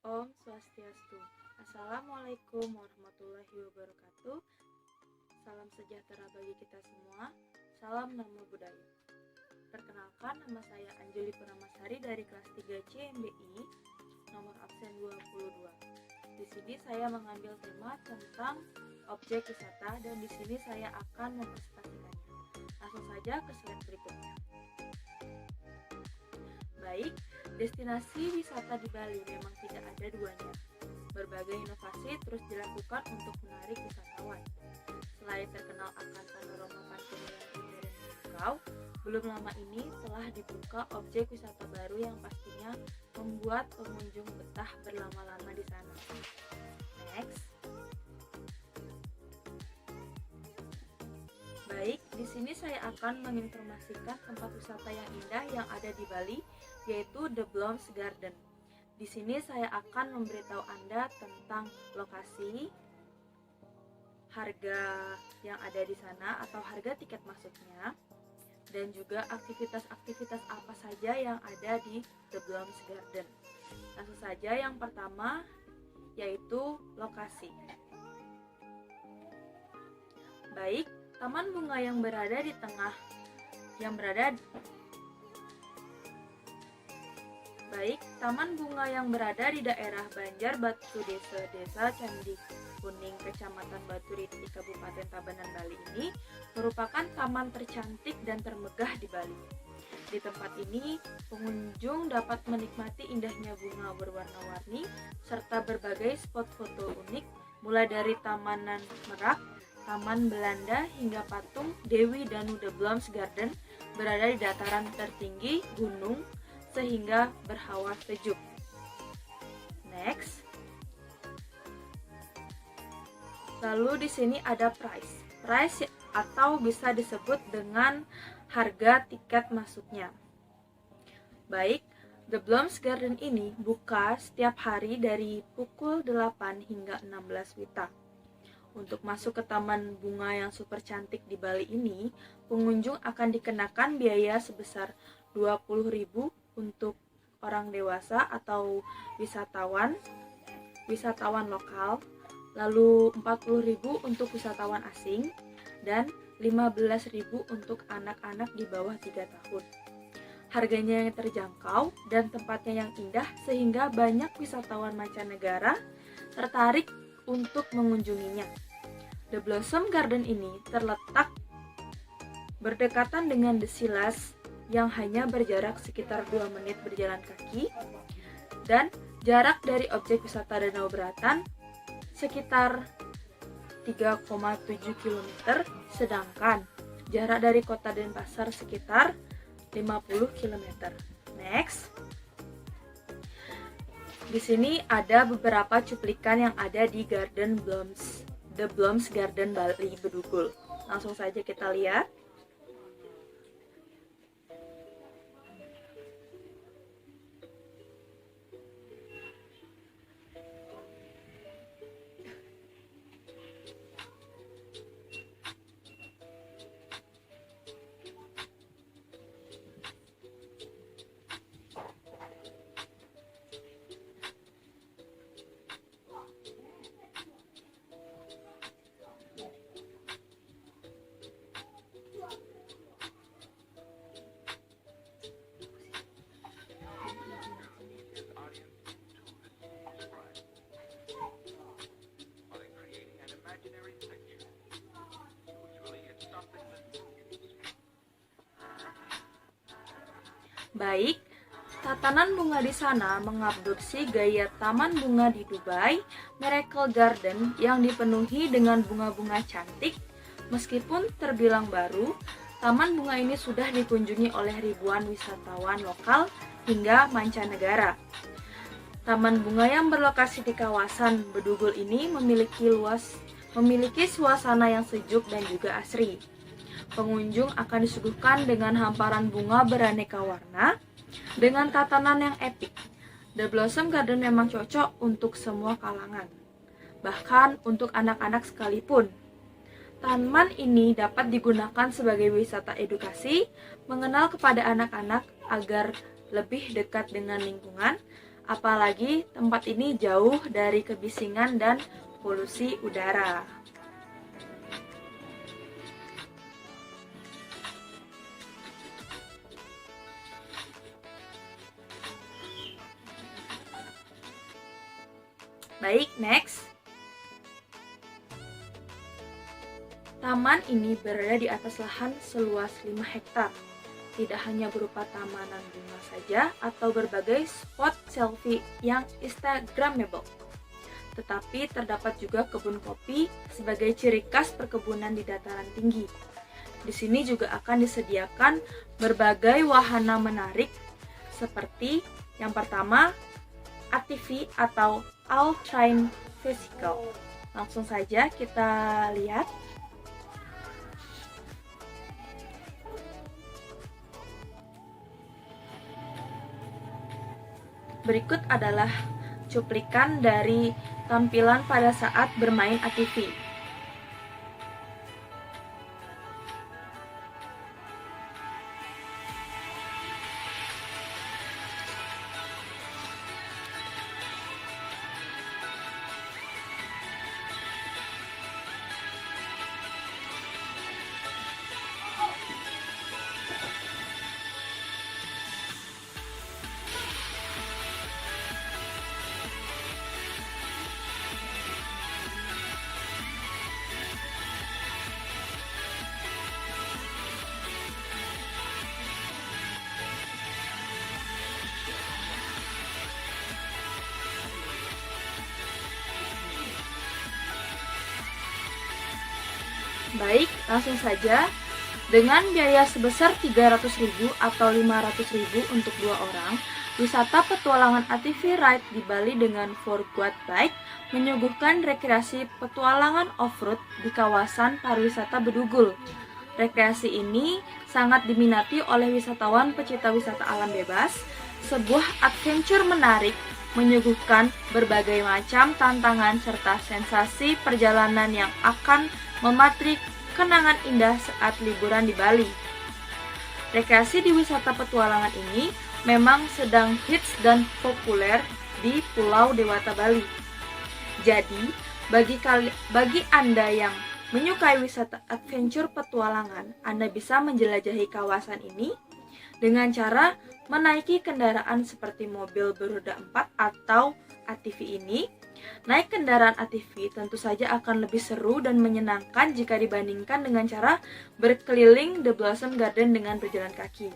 Om Swastiastu. Assalamualaikum warahmatullahi wabarakatuh. Salam sejahtera bagi kita semua. Salam Namo Buddhaya. Perkenalkan, nama saya Anjali Purnamasari dari kelas 3 CMBI, nomor absen 22. Di sini saya mengambil tema tentang objek wisata dan di sini saya akan mempresentasikannya. Langsung saja ke slide berikutnya. Baik, destinasi wisata di Bali memang tidak ada duanya. Berbagai inovasi terus dilakukan untuk menarik wisatawan. Selain terkenal akan panorama pantai yang indah dan memukau, belum lama ini telah dibuka objek wisata baru yang pastinya membuat pengunjung betah berlama-lama di sana. Next. Baik, di sini saya akan menginformasikan tempat wisata yang indah yang ada di Bali, yaitu The Blooms Garden. Di sini saya akan memberitahu Anda tentang lokasi, harga yang ada di sana atau harga tiket masuknya, dan juga aktivitas-aktivitas apa saja yang ada di The Blooms Garden. Langsung saja, yang pertama yaitu lokasi. Baik, taman bunga yang berada di daerah Banjar Batu Desa Candi Kuning, Kecamatan Batu Riti, Kabupaten Tabanan, Bali ini merupakan taman tercantik dan termegah di Bali. Di tempat ini, pengunjung dapat menikmati indahnya bunga berwarna-warni serta berbagai spot foto unik, mulai dari Tamanan Merak, Taman Belanda hingga patung Dewi Danu. The Blooms Garden berada di dataran tertinggi gunung sehingga berhawa sejuk. Next. Lalu di sini ada price atau bisa disebut dengan harga tiket masuknya. Baik, The Blooms Garden ini buka setiap hari dari pukul 8 hingga 16 WITA. Untuk masuk ke taman bunga yang super cantik di Bali ini, pengunjung akan dikenakan biaya sebesar 20.000 untuk orang dewasa atau wisatawan lokal, lalu 40.000 untuk wisatawan asing, dan 15.000 untuk anak-anak di bawah 3 tahun. Harganya yang terjangkau dan tempatnya yang indah sehingga banyak wisatawan mancanegara tertarik untuk mengunjunginya. The Blossom Garden ini terletak berdekatan dengan The Silas yang hanya berjarak sekitar 2 menit berjalan kaki, dan jarak dari objek wisata Danau Beratan sekitar 3,7 km, sedangkan jarak dari kota Denpasar sekitar 50 km. Next. Di sini ada beberapa cuplikan yang ada di The Blooms Garden Bali Bedugul. Langsung saja kita lihat. Baik, tatanan bunga di sana mengadopsi gaya taman bunga di Dubai, Miracle Garden yang dipenuhi dengan bunga-bunga cantik. Meskipun terbilang baru, taman bunga ini sudah dikunjungi oleh ribuan wisatawan lokal hingga mancanegara. Taman bunga yang berlokasi di kawasan Bedugul ini memiliki suasana yang sejuk dan juga asri. Pengunjung akan disuguhkan dengan hamparan bunga beraneka warna dengan tatanan yang epik. The Blossom Garden memang cocok untuk semua kalangan, bahkan untuk anak-anak sekalipun. Taman ini dapat digunakan sebagai wisata edukasi, mengenal kepada anak-anak agar lebih dekat dengan lingkungan, Apalagi tempat ini jauh dari kebisingan dan polusi udara. Baik, next. Taman ini berada di atas lahan seluas 5 hektar. Tidak hanya berupa tamanan bunga saja atau berbagai spot selfie yang instagramable, tetapi terdapat juga kebun kopi sebagai ciri khas perkebunan di dataran tinggi. Di sini juga akan disediakan berbagai wahana menarik seperti yang pertama, ATV atau All-Terrain Vehicle. Langsung saja kita lihat. Berikut adalah cuplikan dari tampilan pada saat bermain ATV. Baik, langsung saja. Dengan biaya sebesar 300.000 atau 500.000 untuk 2 orang, wisata petualangan ATV Ride di Bali dengan Forquat Bike menyuguhkan rekreasi petualangan off-road di kawasan pariwisata Bedugul. Rekreasi ini sangat diminati oleh wisatawan pecinta wisata alam bebas, sebuah adventure menarik menyuguhkan berbagai macam tantangan serta sensasi perjalanan yang akan mematrik kenangan indah saat liburan di Bali. Rekreasi di wisata petualangan ini memang sedang hits dan populer di Pulau Dewata Bali. Jadi, bagi Anda yang menyukai wisata adventure petualangan, Anda bisa menjelajahi kawasan ini dengan cara menaiki kendaraan seperti mobil beroda 4 atau ATV ini. Naik kendaraan ATV tentu saja akan lebih seru dan menyenangkan jika dibandingkan dengan cara berkeliling The Blossom Garden dengan berjalan kaki.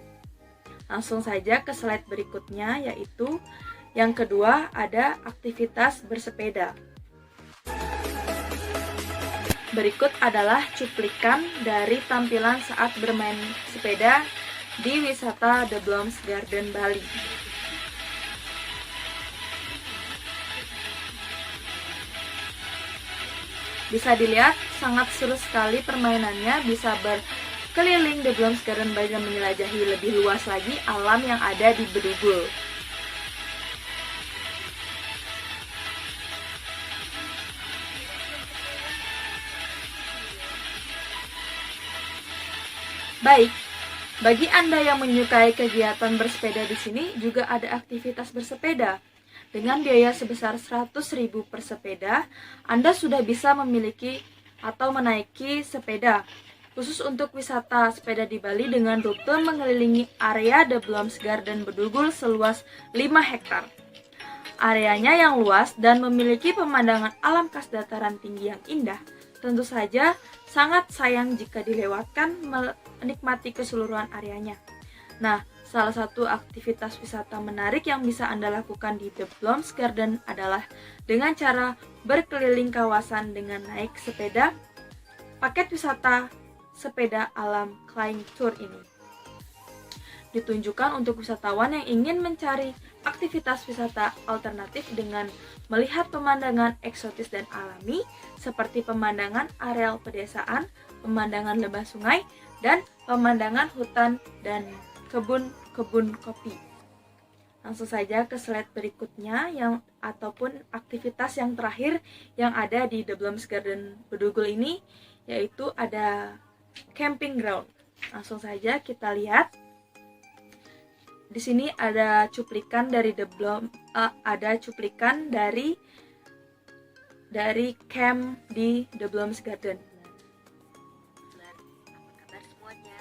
Langsung saja ke slide berikutnya, yaitu yang kedua ada aktivitas bersepeda. Berikut adalah cuplikan dari tampilan saat bermain sepeda di wisata The Blossom Garden Bali. Bisa dilihat sangat seru sekali permainannya, bisa berkeliling The Blossom Garden Bali dan menjelajahi lebih luas lagi alam yang ada di Bedugul. Baik, bagi Anda yang menyukai kegiatan bersepeda di sini juga ada aktivitas bersepeda. Dengan biaya sebesar 100.000 per sepeda, Anda sudah bisa memiliki atau menaiki sepeda. Khusus untuk wisata sepeda di Bali dengan rute mengelilingi area The Blossom Garden Bedugul seluas 5 hektar. Areanya yang luas dan memiliki pemandangan alam khas dataran tinggi yang indah, tentu saja sangat sayang jika dilewatkan menikmati keseluruhan areanya. Nah, salah satu aktivitas wisata menarik yang bisa Anda lakukan di The Blossom Garden adalah dengan cara berkeliling kawasan dengan naik sepeda. Paket wisata sepeda alam Flying Tour ini ditunjukkan untuk wisatawan yang ingin mencari aktivitas wisata alternatif dengan melihat pemandangan eksotis dan alami seperti pemandangan areal pedesaan, pemandangan lembah sungai, dan pemandangan hutan dan kebun kopi. Langsung saja ke slide berikutnya ataupun aktivitas yang terakhir yang ada di The Blossom Garden Bedugul ini, yaitu ada camping ground. Langsung saja kita lihat. di sini ada cuplikan dari camp di The Blooms Garden. Apa kabar semuanya?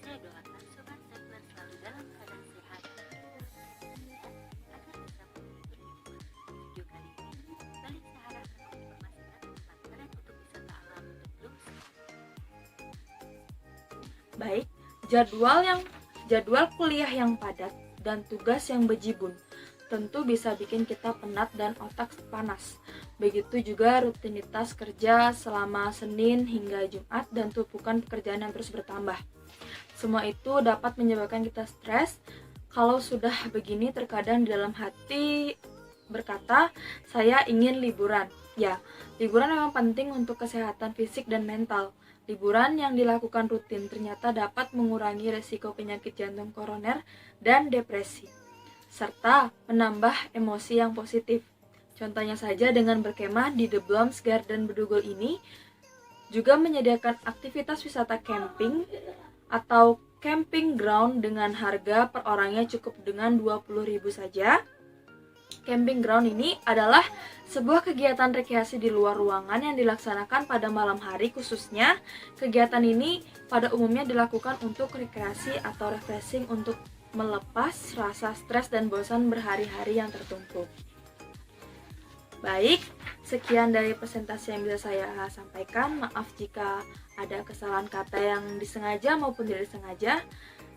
Saya doakan Sobat Saifler selalu dalam keadaan sehat agar bisa menghibur. Video kali ini, Balik Sahara akan menginformasikan tempat keren untuk wisata alam The Blooms. Baik, jadwal kuliah yang padat dan tugas yang bejibun tentu bisa bikin kita penat dan otak panas. Begitu juga rutinitas kerja selama Senin hingga Jumat dan tumpukan pekerjaan yang terus bertambah. Semua itu dapat menyebabkan kita stres. Kalau sudah begini, terkadang di dalam hati berkata, saya ingin liburan. Ya, liburan memang penting untuk kesehatan fisik dan mental. Liburan yang dilakukan rutin ternyata dapat mengurangi resiko penyakit jantung koroner dan depresi, serta menambah emosi yang positif. Contohnya saja dengan berkemah di The Blooms Garden Bedugul ini juga menyediakan aktivitas wisata camping atau camping ground dengan harga per orangnya cukup dengan 20.000 saja. Camping ground ini adalah sebuah kegiatan rekreasi di luar ruangan yang dilaksanakan pada malam hari khususnya. Kegiatan ini pada umumnya dilakukan untuk rekreasi atau refreshing untuk melepas rasa stres dan bosan berhari-hari yang tertumpuk. Baik, sekian dari presentasi yang bisa saya sampaikan. Maaf jika ada kesalahan kata yang disengaja maupun tidak disengaja.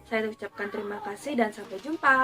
Saya ucapkan terima kasih dan sampai jumpa.